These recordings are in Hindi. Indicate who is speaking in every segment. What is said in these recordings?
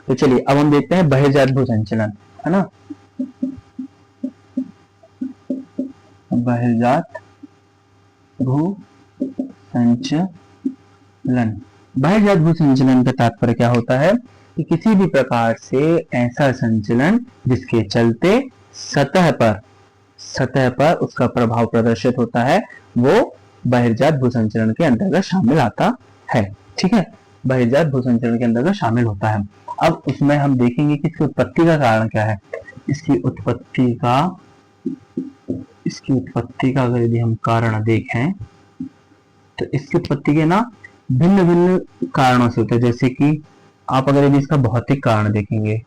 Speaker 1: तो चलिए अब हम देखते हैं बहिर्जात भू संचलन, है ना। बहिर्जात भू संचलन, बहिर्जात भू संचलन का तात्पर्य क्या होता है कि किसी भी प्रकार से ऐसा संचलन जिसके चलते सतह पर उसका प्रभाव प्रदर्शित होता है, वो बहिर्जात भू संचलन के अंतर्गत शामिल आता है। ठीक है, बहिर्जात भू संचलन के अंतर्गत शामिल होता है। अब उसमें हम देखेंगे कि इसकी उत्पत्ति का कारण क्या है। इसकी उत्पत्ति का अगर यदि हम कारण देखें तो इसकी उत्पत्ति के ना भिन्न भिन्न कारणों से होता है। जैसे कि आप अगर यदि इसका भौतिक कारण देखेंगे,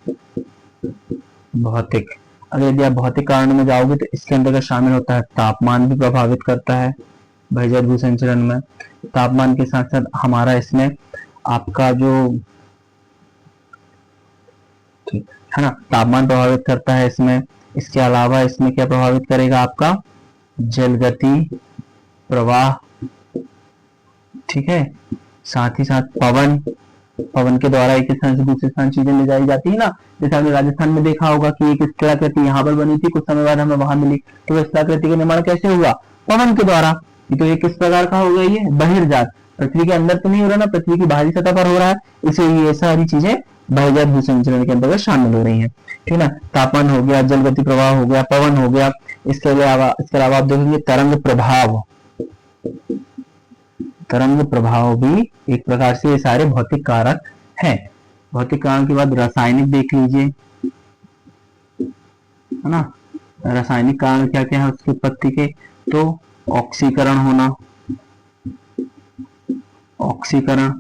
Speaker 1: अगर यदि आप भौतिक कारण में जाओगे तो इसके अंतर्गत शामिल होता है तापमान भी प्रभावित करता है बहिर्जात भू संचलन में। तापमान के साथ साथ हमारा इसमें आपका जो है ना, तापमान प्रभावित करता है इसमें। इसके अलावा इसमें क्या प्रभावित करेगा, आपका जल गति प्रवाह, ठीक है। साथ ही साथ पवन के द्वारा एक स्थान से दूसरे स्थान चीजें ले जाई जाती है ना। जैसे आपने राजस्थान में देखा होगा कि एक स्थलाकृति यहाँ पर बनी थी, कुछ समय बाद हमें वहां मिली, तो वह स्थलाकृति का निर्माण कैसे हुआ, पवन के द्वारा। तो ये किस प्रकार का हो गया, ये बहिर्जात, पृथ्वी के अंदर तो नहीं हो रहा ना, पृथ्वी की बाहरी सतह पर हो रहा है, इसलिए ये सारी चीजें बहिर्जात भू संचलन के अंतर्गत शामिल हो रही है। ठीक ना, तापमान हो गया, जल गति प्रवाह हो गया, पवन हो गया। इसके अलावा आप देखेंगे तरंग प्रभाव भी एक प्रकार से ये सारे भौतिक कारक हैं। भौतिक कारण के बाद रासायनिक देख लीजिए, है ना। रासायनिक कारण क्या क्या है उसकी उत्पत्ति के, तो ऑक्सीकरण होना, ऑक्सीकरण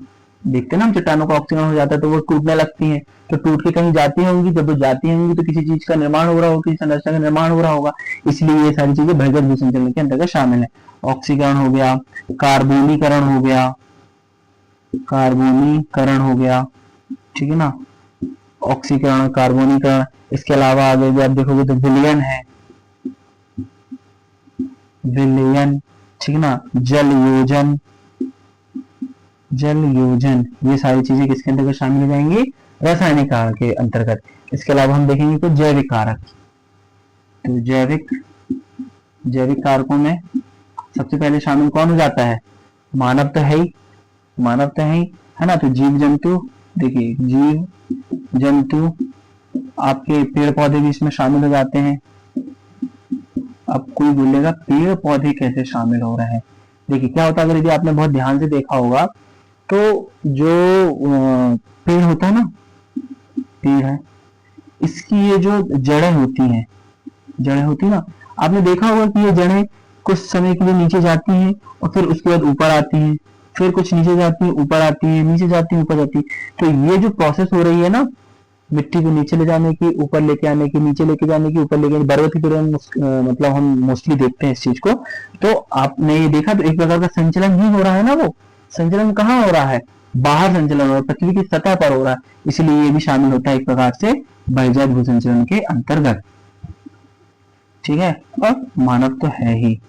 Speaker 1: देखते हैं ना हम, चट्टानों का ऑक्सीकरण हो जाता है तो वो टूटने लगती हैं, तो टूट के कहीं जाती होंगी, जब वो जाती होंगी तो किसी चीज का निर्माण हो रहा होगा, किसी संरचना का निर्माण हो रहा होगा, इसलिए ये सारी चीजें बहिर्जात भू संचलन के अंतर्गत शामिल है। ऑक्सीकरण हो गया, कार्बोनीकरण हो गया, ठीक है ना, ऑक्सीकरण, कार्बोनीकरण। इसके अलावा आगे भी आप देखोगे तो विलयन है, ठीक है ना, जल योजन, ये सारी चीजें किसके अंतर्गत शामिल हो जाएंगी, रासायनिक कारक के अंतर्गत। इसके अलावा हम देखेंगे तो जैविक कारक, तो जैविक कारकों में सबसे पहले शामिल कौन हो जाता है, मानव तो है ही, है ना। तो जीव जंतु, देखिए जीव जंतु, आपके पेड़ पौधे भी इसमें शामिल हो जाते हैं। अब कोई बोलेगा पेड़ पौधे कैसे शामिल हो रहे हैं, देखिए क्या होता है, अगर यदि आपने बहुत ध्यान से देखा होगा तो जो पेड़ होता है ना, पेड़ है, इसकी ये जो जड़ें होती हैं ना, आपने देखा होगा कि ये जड़ें कुछ समय के लिए नीचे जाती हैं और फिर उसके बाद ऊपर आती हैं, फिर कुछ नीचे जाती है, ऊपर आती है, नीचे जाती है, ऊपर जाती है। तो ये जो प्रोसेस हो रही है ना, मिट्टी को नीचे ले जाने की, ऊपर लेके आने की, नीचे लेके जाने की, ऊपर लेके, बरगद की पेड़ मतलब हम मोस्टली देखते हैं इस चीज को। तो आपने ये देखा तो एक प्रकार का संचलन ही हो रहा है ना, वो संचलन कहाँ हो रहा है, बाहर संचलन हो रहा है, पृथ्वी की सतह पर हो रहा है, इसलिए ये भी शामिल होता है एक प्रकार से बहिर्जात भू संचलन के अंतर्गत। ठीक है, और मानव तो है ही,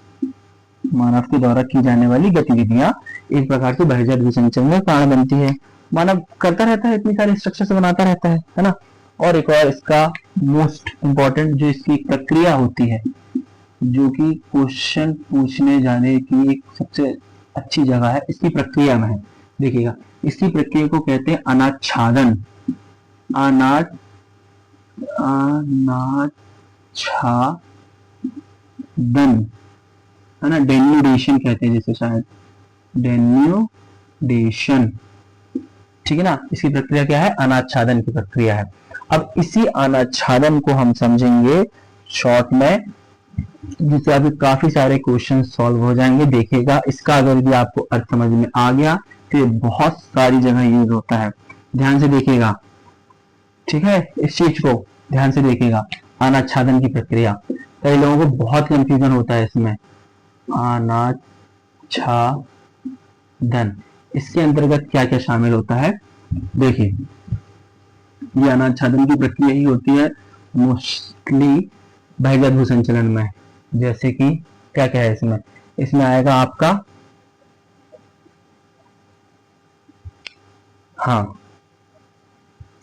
Speaker 1: मानव के द्वारा की जाने वाली गतिविधियां एक प्रकार से बहिर्जात भू संचलन का कारण बनती है। मानव करता रहता है, इतनी सारी स्ट्रक्चर से बनाता रहता है ना। और एक और इसका मोस्ट इंपॉर्टेंट जो इसकी प्रक्रिया होती है, जो कि क्वेश्चन पूछने जाने की एक सबसे अच्छी जगह है, इसकी प्रक्रिया में है। देखिएगा, इसकी प्रक्रिया को कहते हैं अनाच्छादन, है ना, डेन्यूडेशन कहते हैं जिसे, शायद डेन्यूडेशन, ठीक है ना। इसकी प्रक्रिया क्या है, अनाच्छादन की प्रक्रिया है। अब इसी अनाच्छादन को हम समझेंगे शॉर्ट में, जिससे आपके काफी सारे क्वेश्चन सॉल्व हो जाएंगे। देखिएगा, इसका अगर यदि आपको अर्थ समझ में आ गया तो ये बहुत सारी जगह यूज होता है, ध्यान से देखिएगा, ठीक है। इस चीज को ध्यान से देखिएगा, अनाच्छादन की प्रक्रिया, कई लोगों को बहुत कंफ्यूजन होता है इसमें। अनाच्छादन, इसके अंतर्गत क्या क्या शामिल होता है, देखिए ये अनाच्छादन की प्रक्रिया ही होती है मोस्टली बहिर्जात भू संचलन में। जैसे कि क्या क्या है इसमें आएगा आपका, हाँ,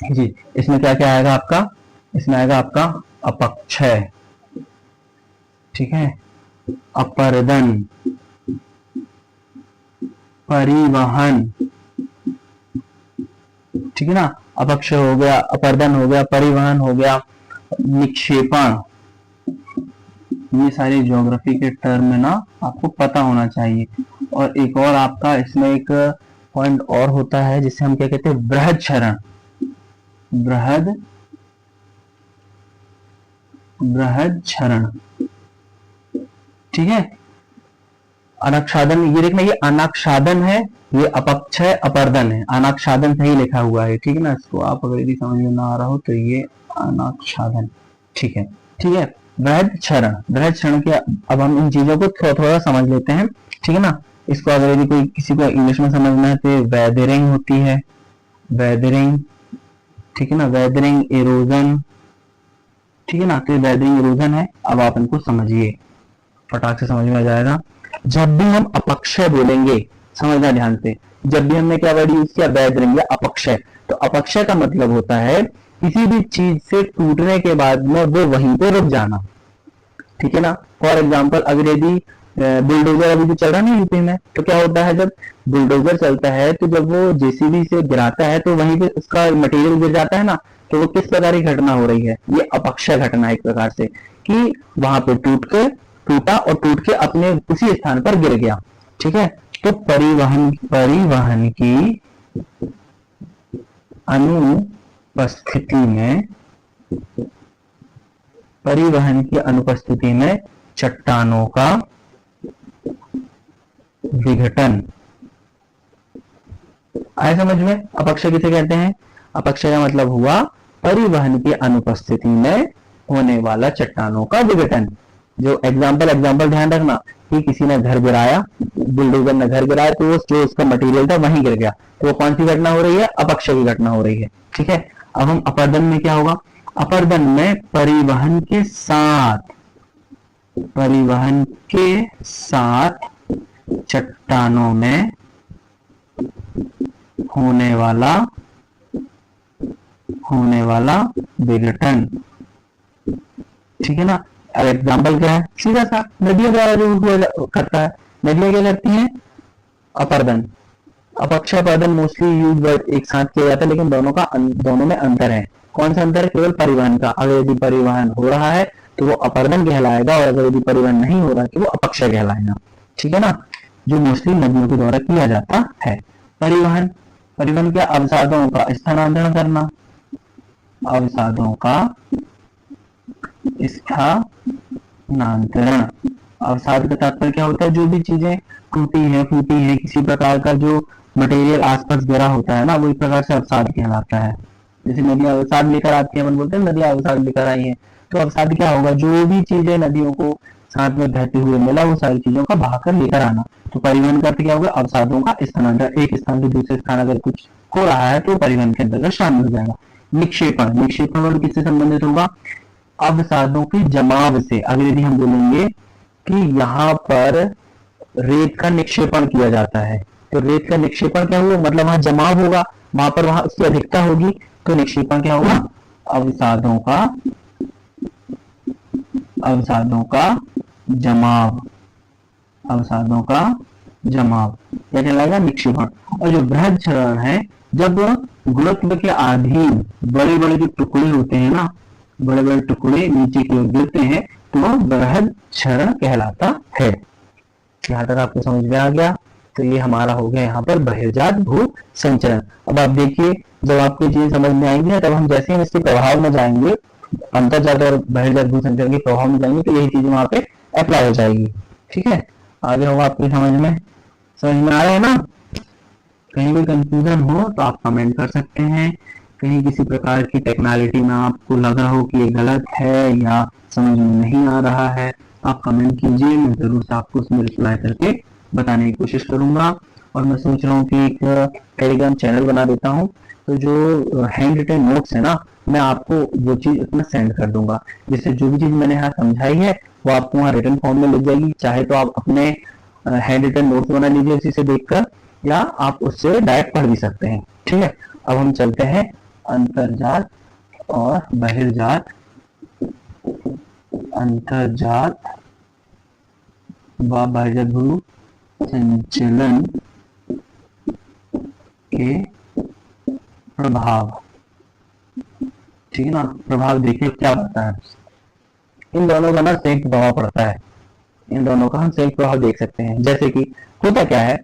Speaker 1: जी, इसमें क्या क्या आएगा आपका, इसमें आएगा आपका अपक्षय, ठीक है, अपर्दन, परिवहन, ठीक है ना, अपक्षय हो गया, अपर्दन हो गया, परिवहन हो गया, निक्षेपण, ये सारे ज्योग्राफी के टर्म है ना, आपको पता होना चाहिए। और एक और आपका इसमें एक पॉइंट और होता है जिसे हम क्या कहते हैं, बृहद क्षरण, बृहद बृहद क्षरण, ठीक है। अनाक्षादन, ये देखना, ये अनाक्षादन है, ये अपक्षय अपर्दन है, अनाक्षादन सही लिखा हुआ है, ठीक है ना। इसको आप अगर यदि समझ में ना आ रहा हो तो ये अनाक्षादन, ठीक है, ठीक है। बृहद क्षरण, बृहद क्षरण के, अब हम इन चीजों को थोड़ा थोड़ा समझ लेते हैं, ठीक है ना। इसको अगर यदि कोई किसी को इंग्लिश में समझना है तो वेदरिंग होती है, वेदरिंग, ठीक है ना, वेदरिंग, इरोजन, ठीक है ना, तो वेदरिंग इरोजन है। अब आप इनको समझिए, फटाक से समझ में आ जाएगा। जब भी हम अपक्षय बोलेंगे, समझना ध्यान से, जब भी हमने क्या वर्ड यूज किया, वेदरिंग या अपक्षय, तो अपक्षय का मतलब होता है किसी भी चीज से टूटने के बाद में वो वहीं पे रुक जाना, ठीक है ना। फॉर एग्जाम्पल, अगर यदि बुलडोजर अभी जो चल रहा है ना यूपी में, तो क्या होता है, जब बुलडोजर चलता है तो जब वो जेसीबी से गिराता है तो वहीं पे उसका मटेरियल गिर जाता है ना, तो वो किस प्रकार की घटना हो रही है, ये अपक्षय घटना है एक प्रकार से, कि वहां पे टूटा और टूट के अपने उसी स्थान पर गिर गया, ठीक है। तो परिवहन परिवहन की अनुपस्थिति में, परिवहन की अनुपस्थिति में चट्टानों का विघटन, आए समझ में। अपक्षय किसे कहते हैं, अपक्षय का मतलब हुआ परिवहन की अनुपस्थिति में होने वाला चट्टानों का विघटन। जो एग्जाम्पल ध्यान रखना कि किसी ने घर गिराया, बुलडोजर ने घर गिराया, तो वो जो उसका मटेरियल था वहीं गिर गया, तो वो कौन सी घटना हो रही है, अपक्षय की घटना हो रही है, ठीक है। अब हम अपर्दन में क्या होगा, अपर्दन में परिवहन के साथ चट्टानों में होने वाला विघटन, ठीक है ना। अब एग्जाम्पल क्या है, सीधा सा नदियों द्वारा जो करता है, नदियां क्या करती हैं, अपर्दन, अपक्षय अपर्दन मोस्टली यूज वर्ड एक साथ किया जाता है, लेकिन दोनों में अंतर है। कौन सा अंतर है, केवल परिवहन का, अगर यदि परिवहन हो रहा है तो वो अपर्दन कहलाएगा, और अगर यदि परिवहन नहीं हो रहा तो वो अपक्षय कहलाएगा, ठीक है ना, जो मोस्टली नदियों के द्वारा किया जाता है। परिवहन, परिवहन क्या, अवसादों का स्थानांतरण करना, अवसादों का स्थानांतरण, अवसाद का तात्पर्य क्या होता है, जो भी चीजें टूटी है, फूटी है, किसी प्रकार का जो मटेरियल आसपास गिरा होता है ना, वो एक प्रकार से अवसाद कहलाता है। जैसे नदियां अवसाद लेकर आती है, अपन बोलते हैं नदियां अवसाद लेकर आई है, तो अवसाद क्या होगा, जो भी चीजें नदियों को साथ में बहते हुए मिला, वो सारी चीजों का बहाकर लेकर आना। तो परिवहन का अर्थ क्या होगा, अवसादों का स्थानांतरण, एक स्थान से दूसरे स्थान अगर कुछ हो रहा है तो परिवहन के अंतर्गत शामिल हो जाएगा। निक्षेपण, निक्षेपण वर्ड किससे संबंधित होगा, अवसादों के जमाव से। अगर यदि हम बोलेंगे कि यहाँ पर रेत का निक्षेपण किया जाता है, तो रेत का निक्षेपण क्या हुआ, मतलब वहां जमाव होगा, वहां उसकी अधिकता होगी, तो निक्षेपण क्या होगा, अवसादों का जमाव, अवसादों का जमाव क्या कहलाएगा, निक्षेपण। और जो बृहद क्षरण है, जब गुरुत्व के अधीन बड़े बड़े जो टुकड़े होते हैं ना, बड़े बड़े टुकड़े नीचे की ओर गिरते हैं, तो वह बृहद क्षरण कहलाता है। यहाँ तक आपको समझ में आ गया, तो ये हमारा हो गया यहाँ पर बहिर्जात भू संचरण। अब आप देखिए, जब आपको चीजें समझ में आएंगी तब हम जैसे ही इसके प्रभाव में जाएंगे, अंतर्जात और बहिर्जात भू संचरण के प्रभाव में जाएंगे, तो यही चीजें वहां पे अप्लाई हो जाएगी, ठीक है। आगे होगा आपकी समझ में आ रहा है ना। कहीं भी कंफ्यूजन हो तो आप कमेंट कर सकते हैं, कहीं किसी प्रकार की टेक्नोलॉजी में आपको लग रहा हो कि ये गलत है या समझ में नहीं आ रहा है, आप कमेंट कीजिए, मैं जरूर से आपको उसमें रिप्लाई करके बताने की कोशिश करूंगा। और मैं सोच रहा हूँ कि एक टेलीग्राम चैनल बना देता हूँ, तो जो हैंड रिटन नोट्स है ना, मैं आपको वो चीज उसमें सेंड कर दूंगा, जिससे जो भी चीज मैंने यहाँ समझाई है वो आपको वहाँ रिटन फॉर्म में मिल जाएगी। चाहे तो आप अपने हैंड रिटन नोट्स बना लीजिए उसी से देखकर, या आप उससे डायरेक्ट पढ़ भी सकते हैं, ठीक है। अब हम चलते हैं अंतर्जात और बहिर्जात, अंतर्जात व बहिर्जात भू संचलन के प्रभाव। ठीक है ना, प्रभाव देखिए क्या होता है, इन दोनों का ना संयुक्त प्रभाव पड़ता है, इन दोनों का हम संयुक्त प्रभाव देख सकते हैं। जैसे कि होता क्या है,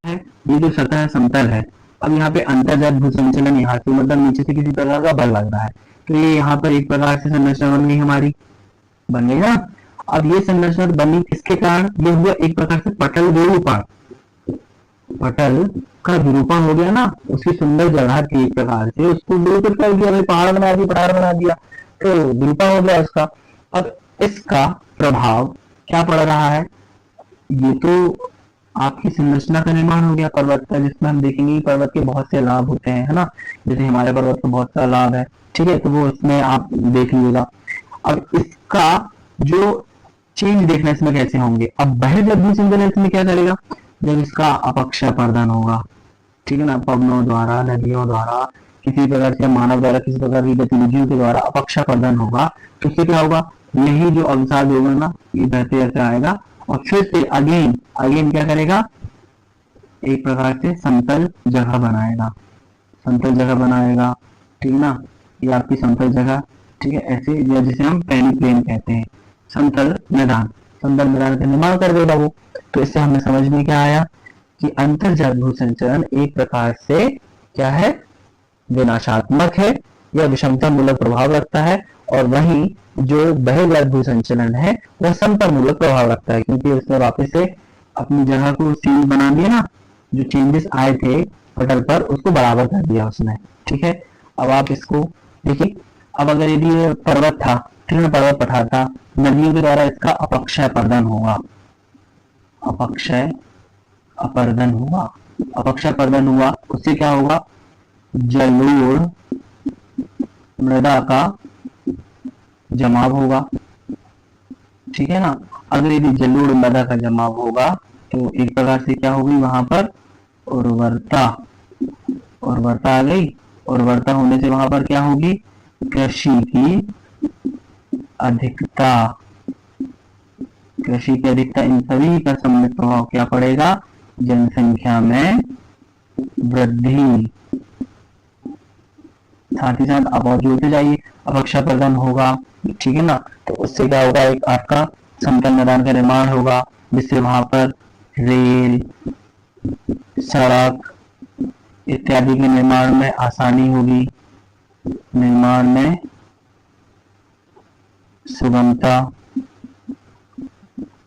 Speaker 1: ये जो सतह है समतल है, अब यहाँ पे अंतर्जात भू संचलन यहाँ से मतलब नीचे से किसी प्रकार का बल लग रहा है, तो ये यहाँ पर एक प्रकार से संरचना बन गई हमारी, बन गई ना। अब ये संरचना बनी किसके कारण, ये हुआ एक प्रकार से पटल विरूपण, पटल का विरूपण हो गया ना, उसकी सुंदर जगह थी एक प्रकार से, उसको विरूपित कर दिया, पहाड़ बना दिया, पठार बना दिया, तो विरूपण हो गया उसका। अब इसका प्रभाव क्या पड़ रहा है, ये तो आपकी संरचना का निर्माण हो गया पर्वत का, जिसमें हम देखेंगे पर्वत के बहुत से लाभ होते हैं, है ना, जैसे हिमालय पर्वत का बहुत सारा लाभ है, ठीक है, तो वो इसमें आप देख लीजिएगा। अब इसका जो चेंज देखना इसमें कैसे होंगे, अब बहिर्जात भू संचलन इसमें क्या करेगा, जब इसका अपक्षयपर्दन होगा, ठीक है ना, पवनों द्वारा, नदियों द्वारा, किसी प्रकार से मानव द्वारा, किसी प्रकार की गतिविधियों के द्वारा अपक्षयपर्दन होगा, तो इससे क्या होगा, यही जो अवसाद होगा ना, ये बहते बहते आएगा और फिर से अगेन क्या करेगा, एक प्रकार से समतल जगह बनाएगा, समतल जगह बनाएगा, ठीक है ना, ये आपकी समतल जगह, ठीक है, ऐसे जिसे हम पैनी प्लेन कहते हैं, समतल मैदान, समतल मैदान का निर्माण कर देगा वो। तो इससे हमें समझ में क्या आया कि अंतर्जात भू संचलन एक प्रकार से क्या है, विनाशात्मक है या विषमता मूलक प्रभाव रखता है, और वहीं जो बहिर्जात भू संचलन है वह समता मूलक प्रभाव रखता है, क्योंकि उसने वापस से अपनी जगह को सील बना दिया ना, जो चेंजेस आए थे पटल पर उसको बराबर कर दिया उसने, ठीक है। अब आप इसको देखिए, अब अगर यदि पर्वत था, ठीक है, पर्वत पठार था, नदियों के द्वारा इसका अपक्षयपर्दन होगा, अपक्षय अपर्दन हुआ, अपक्षयपर्दन हुआ, उससे क्या होगा, जलोढ़ मृदा का जमाव होगा, ठीक है ना। अगर यदि जलोढ़ मृदा का जमाव होगा तो एक प्रकार से क्या होगी, वहां पर उर्वरता, उर्वरता आ गई, उर्वरता होने से वहां पर क्या होगी, कृषि की अधिकता, कृषि की अधिकता, इन सभी का सम्मिलित प्रभाव क्या पड़ेगा, जनसंख्या में वृद्धि, साथ ही साथ आप और जोड़ते जाइए, अपक्षयपर्दन होगा, ठीक है ना, तो उससे क्या होगा, एक आपका समतल मैदान का निर्माण होगा, जिससे वहां पर रेल, सड़क इत्यादि के निर्माण में आसानी होगी, निर्माण में सुगमता।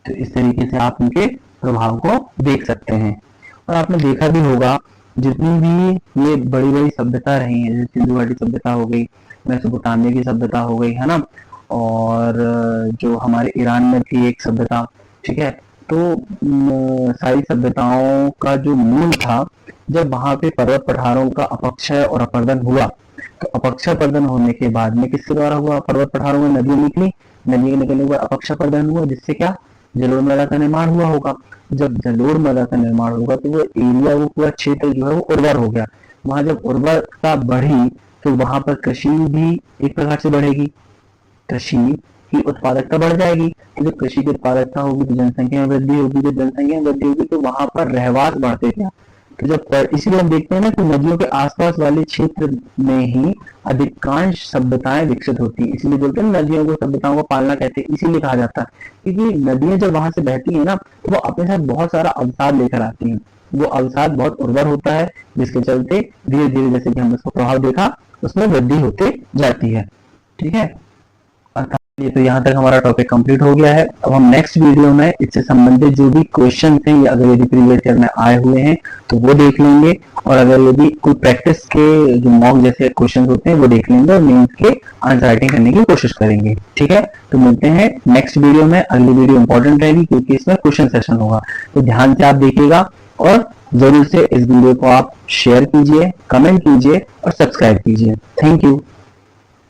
Speaker 1: तो इस तरीके से आप उनके प्रभाव को देख सकते हैं। और आपने देखा भी होगा, जितनी भी ये बड़ी बड़ी सभ्यता रही है, जैसे सिंधु घाटी सभ्यता हो गई, मेसोपोटामिया की सभ्यता हो गई, है ना, और जो हमारे ईरान में थी एक सभ्यता, ठीक है, तो सारी सभ्यताओं का जो मूल था, जब वहां पे पर्वत पठारों का अपक्षय और अपर्दन हुआ, तो अपक्षयपर्दन होने के बाद में किसके द्वारा हुआ, पर्वत पठारों में नदियां निकली, नदी के निकलने के बाद अपक्षयपर्दन हुआ, जिससे क्या, जलोढ़ मृदा का निर्माण हुआ होगा। जब जलोढ़ मृदा का निर्माण होगा तो वो एरिया, वो पूरा क्षेत्र जो है वो उर्वर हो गया, वहां जब उर्वरता बढ़ी तो वहां पर कृषि भी एक प्रकार से बढ़ेगी, कृषि की उत्पादकता बढ़ जाएगी, तो जब कृषि की उत्पादकता होगी तो जनसंख्या में वृद्धि होगी, जब जनसंख्या में वृद्धि होगी तो वहां पर रहवास बढ़ते थे। तो जब इसीलिए हम देखते हैं ना कि नदियों के आसपास वाले क्षेत्र में ही अधिकांश सभ्यताएं विकसित होती है, इसीलिए बोलते हैं नदियों को सभ्यताओं को पालना कहते हैं, इसीलिए कहा जाता है, क्योंकि नदियां जब वहां से बहती है ना तो वो अपने साथ बहुत सारा अवसाद लेकर आती हैं, वो अवसाद बहुत उर्वर होता है, जिसके चलते धीरे धीरे, जैसे कि हमने उसको प्रभाव देखा, उसमें वृद्धि होते जाती है, ठीक है। ये तो यहाँ तक हमारा टॉपिक कंप्लीट हो गया है। अब हम नेक्स्ट वीडियो में इससे संबंधित जो भी क्वेश्चन थे, या अगर यदि प्रीवियस ईयर में आए हुए हैं तो वो देख लेंगे, और अगर यदि कोई प्रैक्टिस के जो मॉक जैसे क्वेश्चन होते हैं वो देख लेंगे, और मेंस के आंसर राइटिंग करने की कोशिश करेंगे, ठीक है। तो मिलते हैं नेक्स्ट वीडियो में। अगली वीडियो इंपॉर्टेंट रहेगी क्योंकि इसमें क्वेश्चन सेशन होगा, तो ध्यान से आप देखिएगा, और जरूर से इस वीडियो को आप शेयर कीजिए, कमेंट कीजिए और सब्सक्राइब कीजिए। Thank you.